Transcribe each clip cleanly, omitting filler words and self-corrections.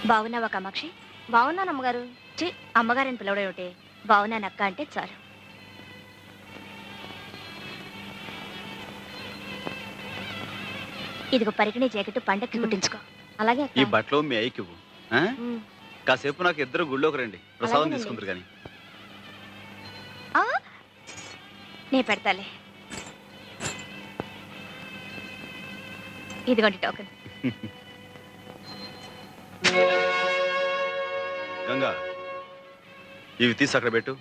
బాగున్నావా కామాక్షి? బాగున్నాను అమ్మగారు. చి అమ్మగారిని పిలవడం ఏమిటి? బాగున్నాను అక్క అంటే చాలు. ఇదిగో పరికిణి జాకెట్ పండక్కి కుట్టించుకో. అలాగే ఈ బట్టలు మీ అయ్యకి ఇవ్వు. కాసేపు నాకు ఇద్దరు గుళ్ళోకి రండి, ప్రసాదం తీసుకుందరు కానీ. నే పెడతాలే. ఇదిగోండి టోకెన్. గంగా, ఇవి తీసి అక్కడ పెట్టు.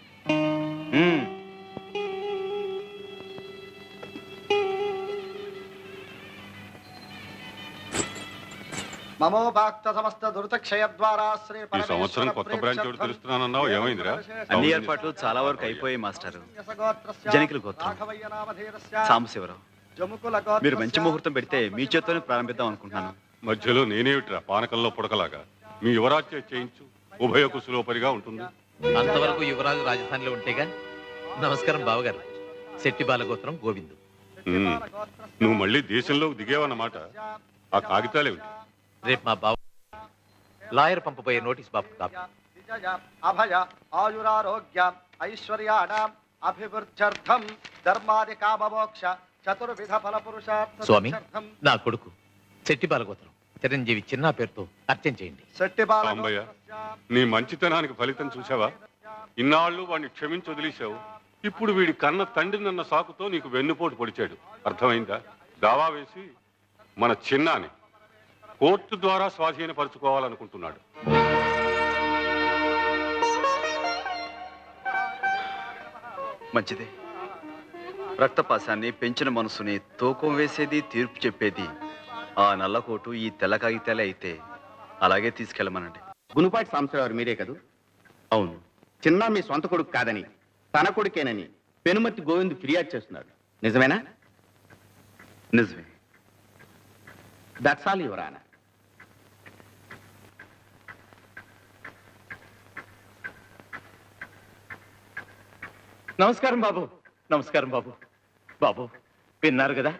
అన్ని ఏర్పాట్లు చాలా వరకు అయిపోయాయి మాస్టర్. జనికుల గోత్రం సాంబశివరావు, మీరు మంచి ముహూర్తం పెడితే మీ చేత్తోనే ప్రారంభిద్దాం అనుకుంటున్నాను. మధ్యలో నేనేమిట్రా పానకంలో పుడకలాగా? మీ యువరాజ్య చేయించు, ఉభయ కుశలోపరిగా ఉంటుంది. అంతవరకు యువరాజు రాజధానిలో ఉంటేగా. నమస్కారం బావగారు. శెట్టి బాలగోత్రం గోవిందు. నువ్వు మళ్ళీ దేశంలోకి దిగేవన్నమాట. ఆ కాగితాలేమిటి? రేపు మా బావ లాయర్ పంపబోయే నోటీస్ బాబు కాపీ. అభయ ఆయురారోగ్య ఐశ్వర్యాణం అభివృద్ధ్యర్థం ధర్మాది కామమోక్ష చతుర్విధ ఫల పురుషార్థం. స్వామి, నా కొడుకు శెట్టి బాలగోత్రం చిరంజీవి చిన్న పేరుతో అర్చన చేయండి. సాంబయ్య, నీ మంచితనానికి ఫలితం చూసావా? ఇన్నాళ్ళు వాడిని క్షమించి వదిలేశావు. ఇప్పుడు వీడి కన్న తండ్రినన్న సాకుతో నీకు వెన్నుపోటు పొడిచాడు. అర్థమైందా? దావా వేసి మన చిన్నాని కోర్టు ద్వారా స్వాధీనపరుచుకోవాలనుకుంటున్నాడు. మంచిది. రక్తపాశాన్ని, పెంచిన మనసుని తూకం వేసేది, తీర్పు చెప్పేది ఆ నల్లకోటు, ఈ తెల్ల కాగితాలే అయితే అలాగే తీసుకెళ్ళమనండి. గునుపాటి సాంబశివరావు మీరే కదూ? అవును. చిన్న మీ సొంత కొడుకు కాదని, తన కొడుకేనని పెనుమతి గోవింద్ ఫిర్యాదు చేస్తున్నాడు. నిజమేనా? నిజమే. That's all your honour. నమస్కారం బాబు. నమస్కారం బాబు. బాబు విన్నారు కదా,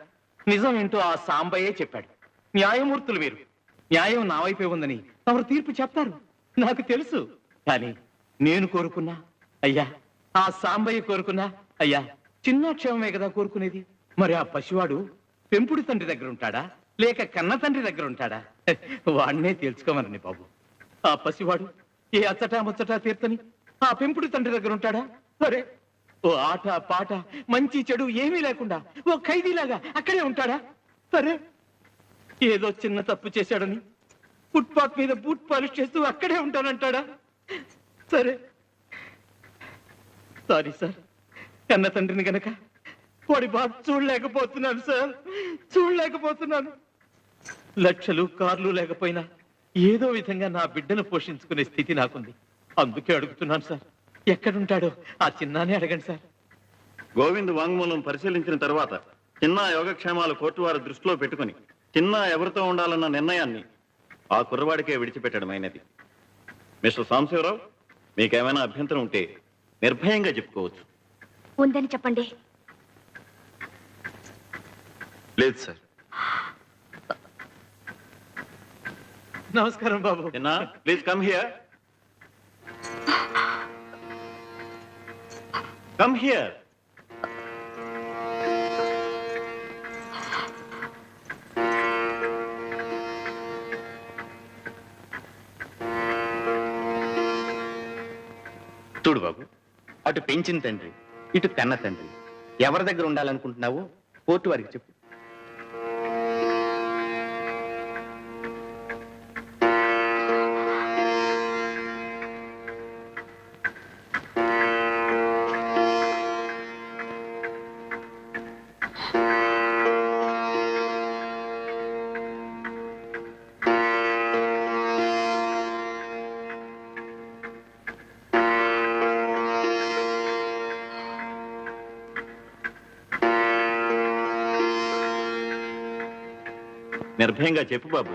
నిజం ఏంటో ఆ సాంబయ్యే చెప్పాడు. న్యాయమూర్తులు మీరు. న్యాయం నా వైపే ఉందని తమరు తీర్పు చెప్తారు, నాకు తెలుసు. కానీ నేను కోరుకున్నా అయ్యా, ఆ సాంబయ్య కోరుకున్నా అయ్యా, చిన్న క్షేమమే కదా కోరుకునేది. మరి ఆ పసివాడు పెంపుడు తండ్రి దగ్గర ఉంటాడా, లేక కన్న తండ్రి దగ్గర ఉంటాడా? వాడినే తెలుసుకోమనండి బాబు. ఆ పసివాడు ఏ అచ్చటా ముచ్చటా తీర్తని ఆ పెంపుడు తండ్రి దగ్గర ఉంటాడా? సరే, ఓ ఆట పాట మంచి చెడు ఏమీ లేకుండా ఓ ఖైదీలాగా అక్కడే ఉంటాడా? సరే, ఏదో చిన్న తప్పు చేశాడని ఫుట్పాత్ మీద బూట్ పాలిష్ చేస్తూ అక్కడే ఉంటానంటాడా? సరే, సారీ సార్, కన్న తండ్రిని గనక వాడి బాధ చూడలేకపోతున్నాను సార్, చూడలేకపోతున్నాను. లక్షలు కార్లు లేకపోయినా ఏదో విధంగా నా బిడ్డను పోషించుకునే స్థితి నాకుంది. అందుకే అడుగుతున్నాను సార్, ఎక్కడుంటాడో ఆ చిన్నానే అడగండి సార్. గోవింద్ వాంగ్మూలం పరిశీలించిన తర్వాత చిన్న యోగక్షేమాలు కోర్టు వారి దృష్టిలో పెట్టుకుని చిన్న ఎవరితో ఉండాలన్న నిర్ణయాన్ని ఆ కుర్రవాడికే విడిచిపెట్టడమైనది. మిస్టర్ సాంబశివరావు, మీకేమైనా అభ్యంతరం ఉంటే నిర్భయంగా చెప్పుకోవచ్చు. ఉందని చెప్పండి. లేదు సార్. నమస్కారం బాబు. చిన్న, please come here. Come here. చూడు బాబు, అటు పెంచిన తండ్రి, ఇటు కన్న తండ్రి, ఎవరి దగ్గర ఉండాలనుకుంటున్నావో కోర్టు వారికి చెప్పు. నిర్భయంగా చెప్పు బాబు.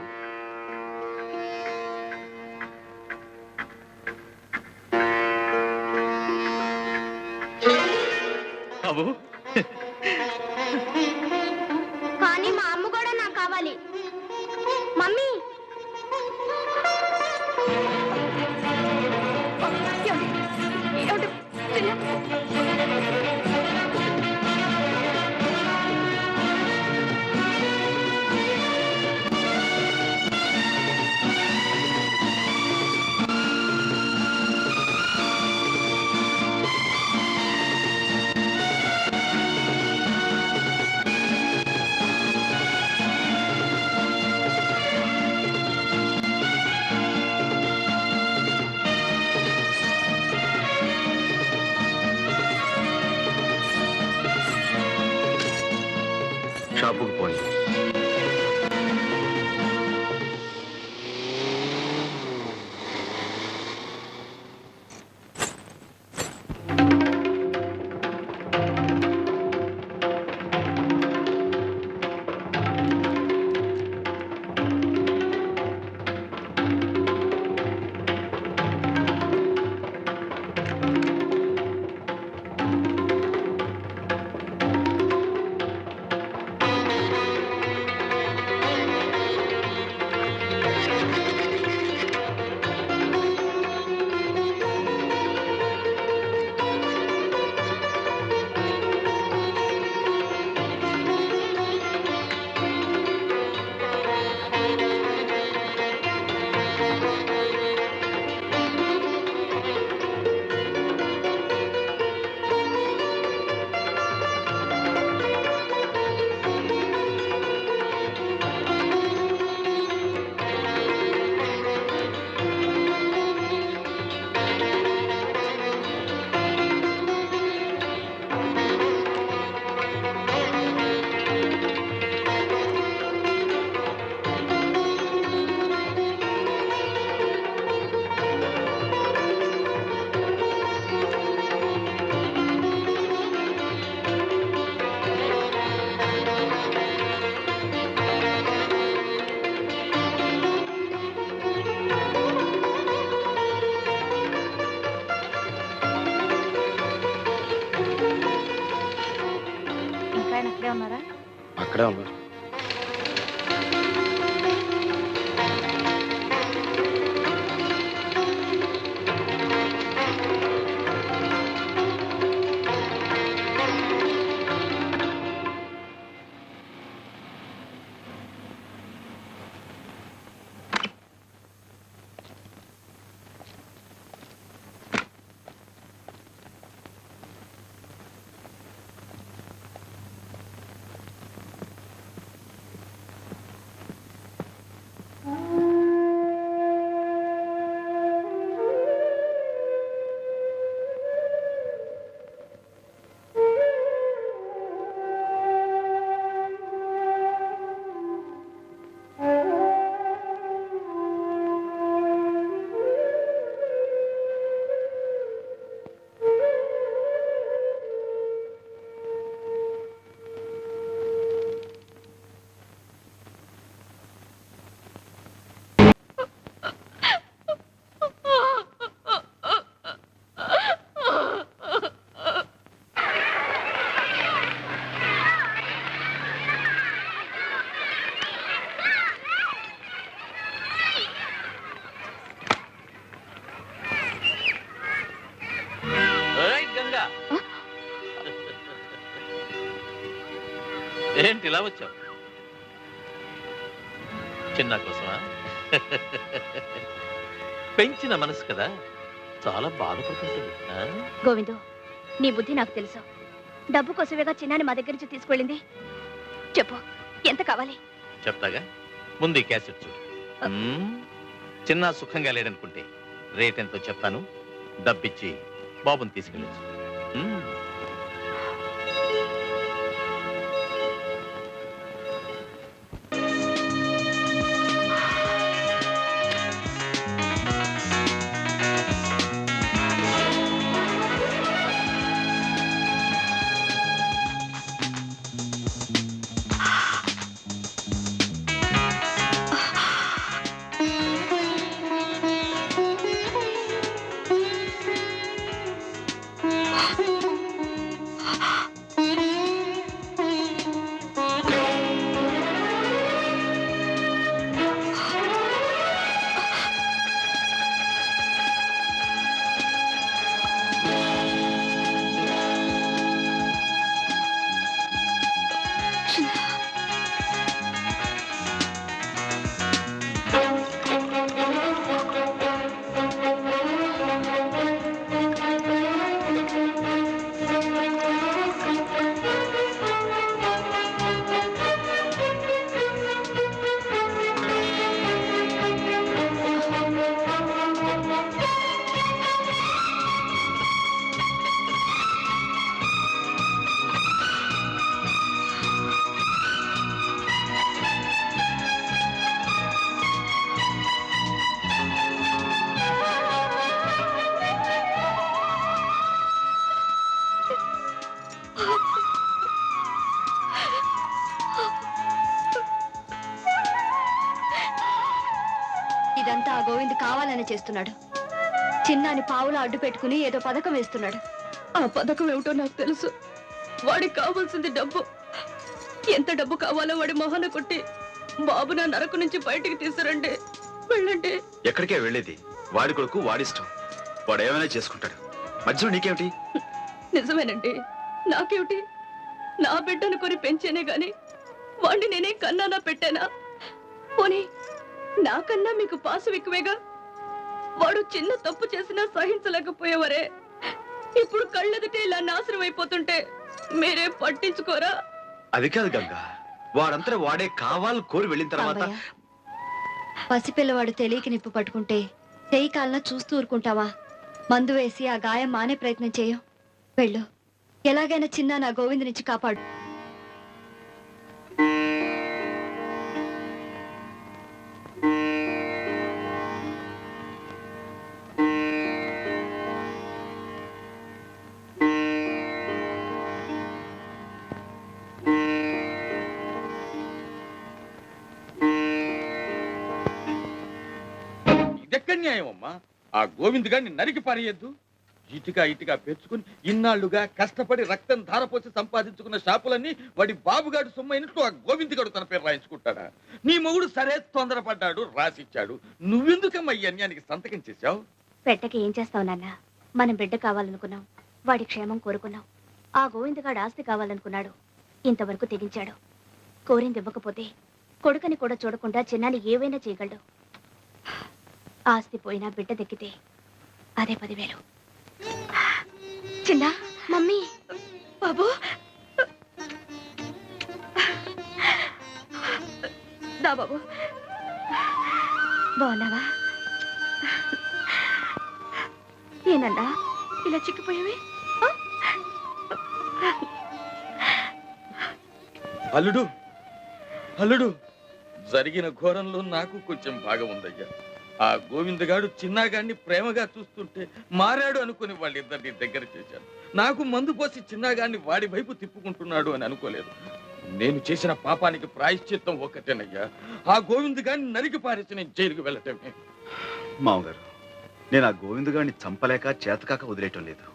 బాబు, కానీ మా అమ్మ కూడా నాకు కావాలి. మమ్మీ, షాపుకు పోండి. ఇంకా ఆయన అక్కడే ఉన్నారా? అక్కడే ఉన్నారు. ఏంటి ఇలా వచ్చావు? చిన్న కోసమా? పెంచిన మనసు కదా, చాలా బాధపడుతుంటుంది. గోవిందు, నీ బుద్ధి నాకు తెలుసు. డబ్బు కోసమేగా చిన్నాని మా దగ్గర నుంచి తీసుకెళ్ళింది. చెప్పు, ఎంత కావాలి? చెప్తాగా, ముందు ఈ క్యాసెట్ చూడు. చిన్న సుఖంగా లేడనుకుంటే రేట్ ఎంతో చెప్తాను, డబ్బిచ్చి బాబుని తీసుకెళ్ళచ్చు. ఇదంతా ఆ గోవింద్ కావాలని చేస్తున్నాడు. చిన్నాని పావులు అడ్డు పెట్టుకుని ఏదో పథకం వేస్తున్నాడు. ఆ పథకం ఏమిటో నాకు తెలుసు. వాడికి కావాల్సింది డబ్బు. ఎంత డబ్బు కావాలో వాడి మొహన కొట్టి బాబు నా నరకు నుంచి బయటికి తీసుకురండి. వెళ్ళండి. ఎక్కడికే వెళ్ళేది? వాడి కొడుకు వాడిష్టం, వాడు ఏమైనా చేసుకుంటాడు. మధ్యలో నీకేమిటి? నిజమేనండి, నాకేమిటి? నా బిడ్డను కొని పెంచేనే గాని వాడిని నేనే కన్నానా పెట్టానా? పోనీ నాకన్నా మీకు పాసు ఎక్కువేగా. వాడు చిన్న తప్పు చేసినా సహించలేకపోయేవారే. ఇప్పుడు కళ్ళెదుటే ఇలా నాశనం అయిపోతుంటే మీరే పట్టించుకోరా? అది కాదు గంగా, వాడంతా వాడే కావాలని కోరి వెళ్ళిన తర్వాత పసిపిల్లవాడు తెలియక నిప్పు పట్టుకుంటే చేయి కాలన చూస్తూ ఊరుకుంటావా? మందు వేసి ఆ గాయం మానే ప్రయత్నం చేయం. వెళ్ళు, ఎలాగైనా చిన్న నా గోవింద్ నుంచి కాపాడు. ఇదెక్కడ న్యాయం అమ్మా? ఆ గోవింద్ గారిని నరికి పారేయద్దు. ఇటుగా ఇటుగా పెంచుకుని ఇన్నాళ్లుగా కష్టపడి రక్తం ధారపోసి సంపాదించుకున్న షాపులన్నీ వాడి బాబుగాడు సొమ్మైనట్టు ఆ గోవింద్ గారు తన పేరు రాయించుకుంటాడా? నీ మొగుడు సరే తొందరపడ్డాడు, రాసిచ్చాడు. నువ్వెందుకమ్మా ఈ అన్యానికి సంతకం చేశావు? పెట్టకి ఏం చేస్తావు నాన్న? మనం బిడ్డ కావాలనుకున్నాం, వాడి క్షేమం కోరుకున్నాం. ఆ గోవిందగాడు ఆస్తి కావాలనుకున్నాడు, ఇంతవరకు తెగించాడు. కోరింది ఇవ్వకపోతే కొడుకని కూడా చూడకుండా చిన్నాని ఏవైనా చేయగలడు. ఆస్తి పోయినా బిడ్డ దక్కితే అదే 10,000. చిన్న మమ్మీ, బాబు, దా బాబు. బాగున్నావా? ఏనన్నా ఇలా చిక్కిపోయావి? అల్లుడు, అల్లుడు, జరిగిన ఘోరంలో నాకు కొంచెం భాగం ఉందయ్యా. ఆ గోవిందగాడు చిన్నాగాడిని ప్రేమగా చూస్తుంటే మారాడు అనుకుని వాళ్ళిద్దరిని దగ్గర చేశాను. నాకు మందు పోసి చిన్నాగాడిని వాడి వైపు తిప్పుకుంటున్నాడు అని అనుకోలేదు. నేను చేసిన పాపానికి ప్రాయశ్చిత్తం ఒక్కటేనయ్యా, ఆ గోవిందగాడిని నరికి పారేసి నేను జైలుకు వెళ్ళటమే. మామగారు, నేను ఆ గోవిందగాడిని చంపలేక చేతకాక వదిలేయటం లేదు.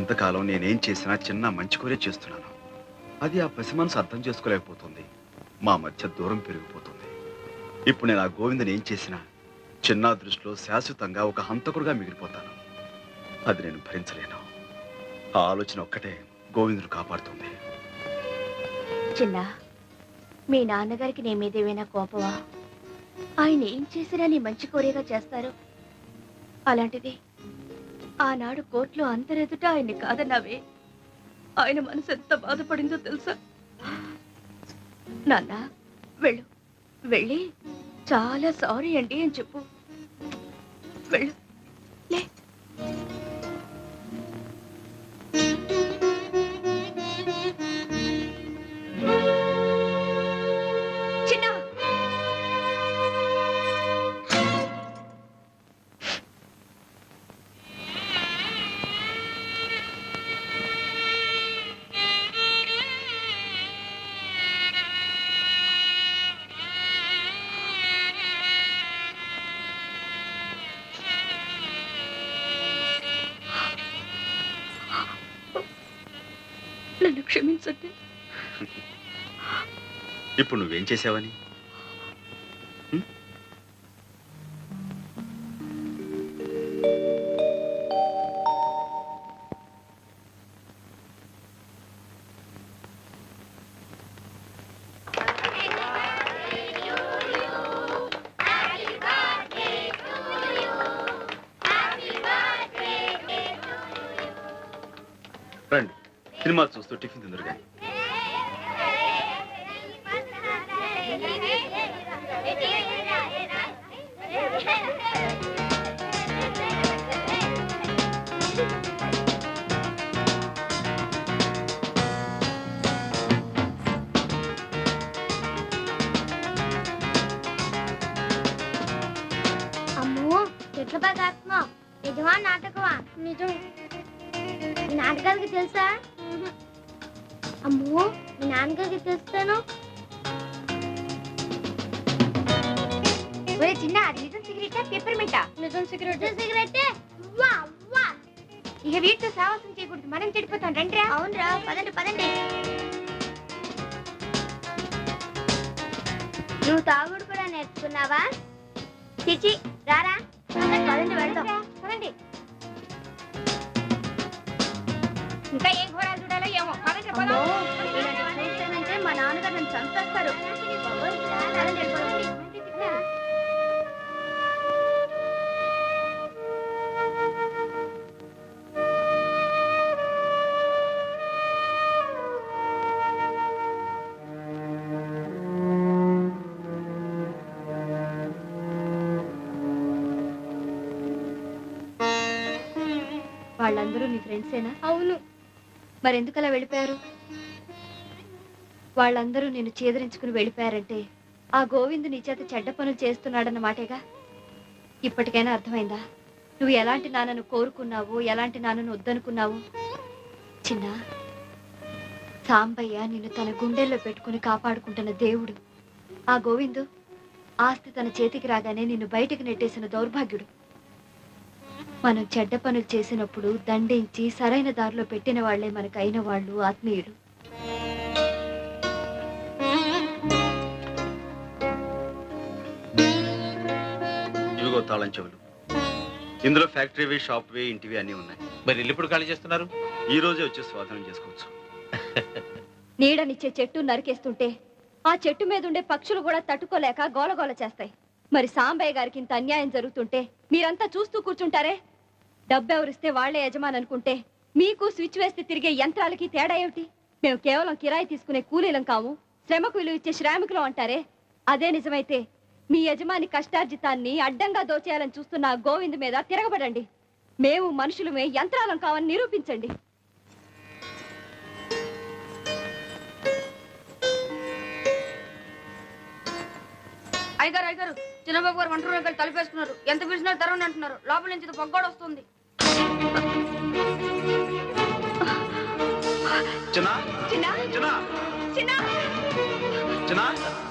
ఇంతకాలం నేనేం చేసినా చిన్న మంచి కోరే చేస్తున్నాను. అది ఆ పసి మనసు అర్థం చేసుకోలేకపోతుంది. మా మధ్య దూరం పెరిగిపోతుంది. ఇప్పుడు నేను ఆ గోవిందని ఏం చేసినా చిన్న దృష్టిలో శాశ్వతంగా ఒక హంతకుడుగా మిగిలిపోతాను. అది నేను భరించలేను. ఆ ఆలోచన ఒక్కటే గోవిందుడు కాపాడుతుంది. చిన్న, మీ నాన్నగారికి నీ మీదేమైనా కోపమా? ఆయన ఏం చేసినా నీ మంచి కోరేగా చేస్తారు. అలాంటిది ఆనాడు కోర్టులో అంతరెదుట ఆయన్ని కాదన్నావే. ఆయన మనసు ఎంత బాధపడిందో తెలుసా? నాన్న, వెళ్ళు, వెళ్ళి చాలా సారీ అండి అని చెప్పు. వెళ్ళు, లే. చిన్న, నన్ను క్షమించండి. ఇప్పుడు నువ్వేం చేసావని? రండి, సినిమా చూస్తూ టిఫిన్ తిందురు కానీ. అమ్మో, చెట్లు బాగా ఆడుతున్నావు. నిజమా నాటకమా? నిజం. మీ నాన్నగారికి తెలుసా? అమ్మో, మీ నాన్నగారికి తెలుస్తాను. చిన్న, అది నిజం. సిగరెట్టా పెప్పర్మెంటా? నిజం సిగరెట్ వా వా. ఇక వీటితో సాహసం చేయకూడదు, మనం చెడిపోతాం. రండిరా. అవునరా, పదండి పదండి. నువ్వు తాగుడు కూడా నేర్చుకున్నావా? చిచి రారా, పదండి వెళ్దాం. పదండి. ఇంకా ఏం ఘోరాలు చూడాలో ఏమో. పదండి, అమ్మో, పోదాం. ఇలాంటి పని చేశానంటే మా నాన్నగారు నన్ను చంపేస్తారు. పదండి, పదండి. వాళ్ళందరూ నీ ఫ్రెండ్సేనా? అవును. మరెందుకు అలా వెళ్ళిపోయారు? వాళ్ళందరూ నిన్ను చేదరించుకుని వెళ్ళిపోయారంటే ఆ గోవిందు నీ చేత చెడ్డ పనులు చేస్తున్నాడన్న మాటేగా. ఇప్పటికైనా అర్థమైందా నువ్వు ఎలాంటి నాన్నను కోరుకున్నావు, ఎలాంటి నాన్నను వద్దనుకున్నావు? చిన్న సాంబయ్య నిన్ను తన గుండెల్లో పెట్టుకుని కాపాడుకుంటున్న దేవుడు. ఆ గోవిందు ఆస్తి తన చేతికి రాగానే నిన్ను బయటికి నెట్టేసిన దౌర్భాగ్యుడు. మనం చెడ్డ పనులు చేసినప్పుడు దండించి సరైన దారిలో పెట్టిన వాళ్లే మనకైన వాళ్ళు ఆత్మీయుడు. ఇవిగో తాళం చెవులు. ఇందులో ఫ్యాక్టరీవి, షాప్వి, ఇంటివి అన్నీ ఉన్నాయి. మరి ఇల్లు ఇప్పుడు ఖాళీ చేస్తున్నారు? ఈ రోజే వచ్చి స్వాధీనం చేసుకోవచ్చు. నీడనిచ్చే చెట్టు నరికేస్తుంటే ఆ చెట్టు మీద ఉండే పక్షులు కూడా తట్టుకోలేక గోలగోల చేస్తాయి. మరి సాంబయ్య గారికి ఇంత అన్యాయం జరుగుతుంటే మీరంతా చూస్తూ కూర్చుంటారే? డబ్బెవరిస్తే వాళ్లే యజమాని అనుకుంటే మీకు స్విచ్ వేస్తే తిరిగే యంత్రాలకి తేడా ఏమిటి? మేము కేవలం కిరాయి తీసుకునే కూలీలం కాము, శ్రమకు విలువ ఇచ్చే శ్రామికులం అంటారే? అదే నిజమైతే మీ యజమాని కష్టార్జితాన్ని అడ్డంగా దోచేయాలని చూస్తున్న ఆ గోవింద్ మీద తిరగబడండి. మేము మనుషులమే, యంత్రాలం కావని నిరూపించండి. అయ్యగారు అయ్యగారు, చిన్నబాబు గారు వంట రూమ్ తలుపేసుకున్నారు. ఎంత పిలిచినా తెరవని అంటున్నారు. లోపల నుంచి పొగ్గోడు వస్తుంది. చిన్నా చిన్నా చిన్నా చిన్నా చిన్నా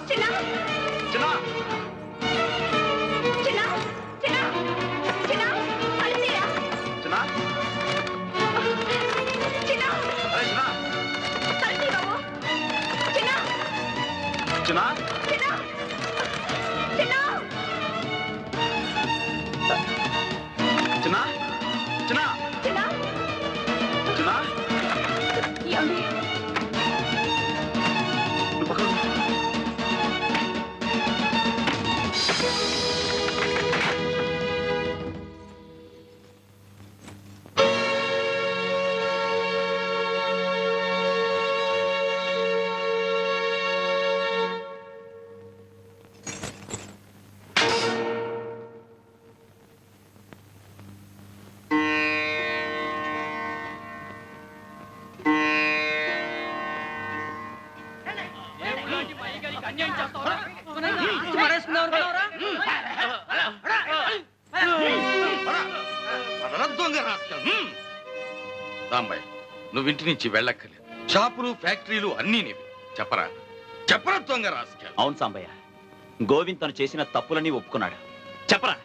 చిన్నా చిన్నా చిన్నా చిన్నా చిన్నా అలసిరా చిన్నా చిన్నా అరే చిన్నా అలసి బాబు చిన్నా చిన్నా చిన్నా చిన్నా చిన్నా చిన్నా చిన్నా చిన్నా ఏమండి? నువ్వు పక్కన ఉండు. రాంబాయ్, నువ్వు ఇంటి నుంచి వెళ్ళక్కర్లేదు. షాపులు, ఫ్యాక్టరీలు అన్నీ నీవి. చెప్పరా చెప్పరా దొంగ రాస్కెల్. అవును సాంబయ్య, గోవింద్ తను చేసిన తప్పులని ఒప్పుకున్నాడు. చెప్పరా,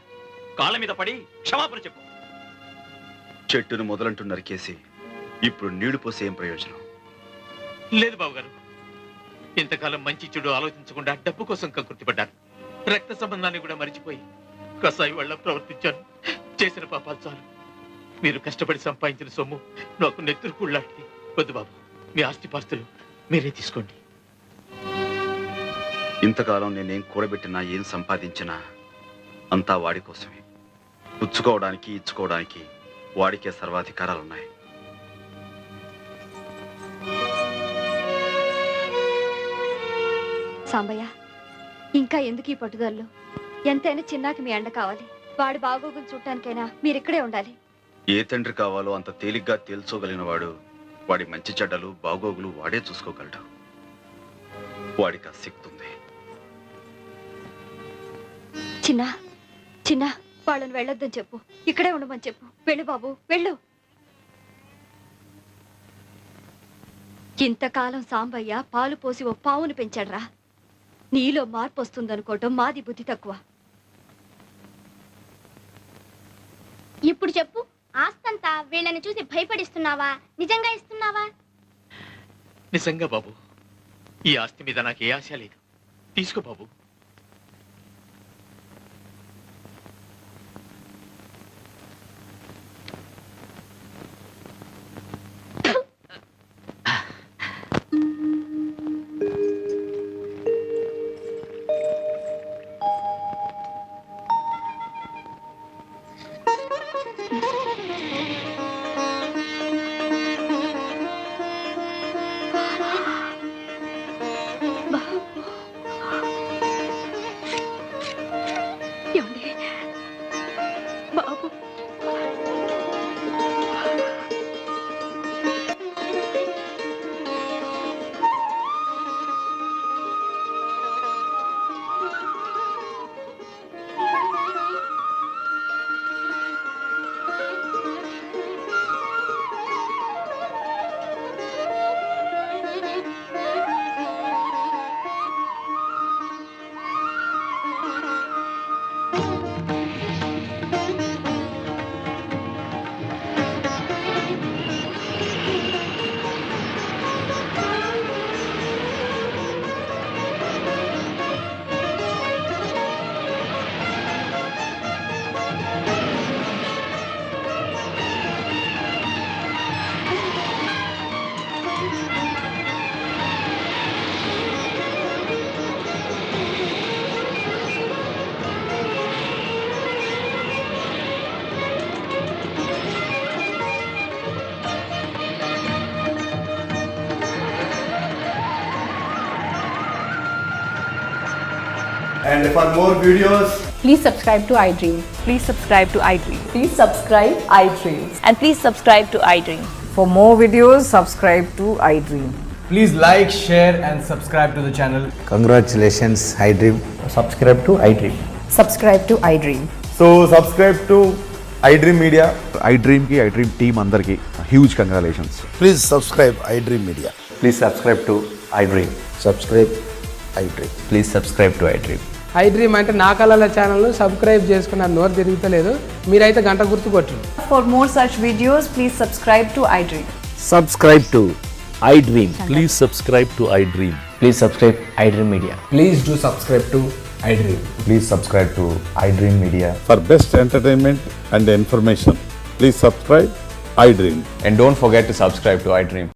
కాళ్ళ మీద పడి క్షమాపణ చెప్పు. చెట్టును మొదలంటూ నరికేసి ఇప్పుడు నీళ్లు పోసే ఏం ప్రయోజనం? లేదు బాబుగారు, ఇంతకాలం మంచి చెడు ఆలోచించకుండా డబ్బు కోసం కకృతిపడ్డాను. రక్త సంబంధాన్ని కూడా మరిచిపోయి కసాయి వాళ్ళ ప్రవర్తించాను. చేసిన పాపాలు చాలు. మీరు కష్టపడి సంపాదించిన సొమ్ము నాకు నెత్తురు కూళ్ళాంటిది. వద్దు బాబు, మీ ఆస్తిపాస్తులు మీరే తీసుకోండి. ఇంతకాలం నేనేం కూడబెట్టినా, ఏం సంపాదించినా అంతా వాడి కోసమే. పుచ్చుకోవడానికి, ఇచ్చుకోవడానికి వాడికే సర్వాధికారాలున్నాయి. సాంబయ్య, ఇంకా ఎందుకు ఈ పట్టుదలలో? ఎంతైనా చిన్నాకి మీ అండ కావాలి. వాడి బాగోగులు చూడటానికైనా మీరిక్కడే ఉండాలి. ఏ తండ్రి కావాలో అంత తేలిగ్గా తేల్చోగలిగిన వాడు వాడి మంచి చెడ్డలు, బాగోగులు వాడే చూసుకోగలడు. వాడికి ఆ శక్తి ఉంది. చిన్నా చిన్నా, వాళ్ళని వెళ్ళొద్దని చెప్పు, ఇక్కడే ఉండమని చెప్పు. వెళ్ళు బాబు, వెళ్ళు. ఇంతకాలం సాంబయ్య పాలు పోసి ఓ పావును పెంచాడ్రా. నీలో మార్పు వస్తుందనుకోవటం మాది బుద్ధి తక్కువ. చెప్పు, ఆస్తంతా వీళ్ళని చూసి భయపడిస్తున్నావా, నిజంగా ఇస్తున్నావా? నిజంగా బాబు, ఈ ఆస్తి మీద నాకు ఏ ఆశ లేదు. తీసుకో బాబు. ఏమండి? బాబు And for more videos, Please subscribe to iDream. Please subscribe to iDream. Please subscribe iDream. And please subscribe to iDream. For more videos, subscribe to iDream. please like, share and subscribe to the channel. Congratulations, iDream. Subscribe to iDream. Subscribe to iDream. So subscribe to iDream Media. iDream team అందరికి huge congratulations. Please subscribe iDream Media. Please subscribe to iDream. Subscribe iDream. Please subscribe to iDream. iDream అంటే నా కళల channel subscribe చేసుకున్న నోరు తిరుగుతలేదు. మీరైతే గంట గుర్తు కొట్టండి. For more such videos, please subscribe to iDream. Subscribe to iDream. Please subscribe to iDream. Please subscribe iDream Media. Please do subscribe to iDream. Please subscribe to iDream Media. For best entertainment and information please subscribe iDream. And don't forget to subscribe to iDream.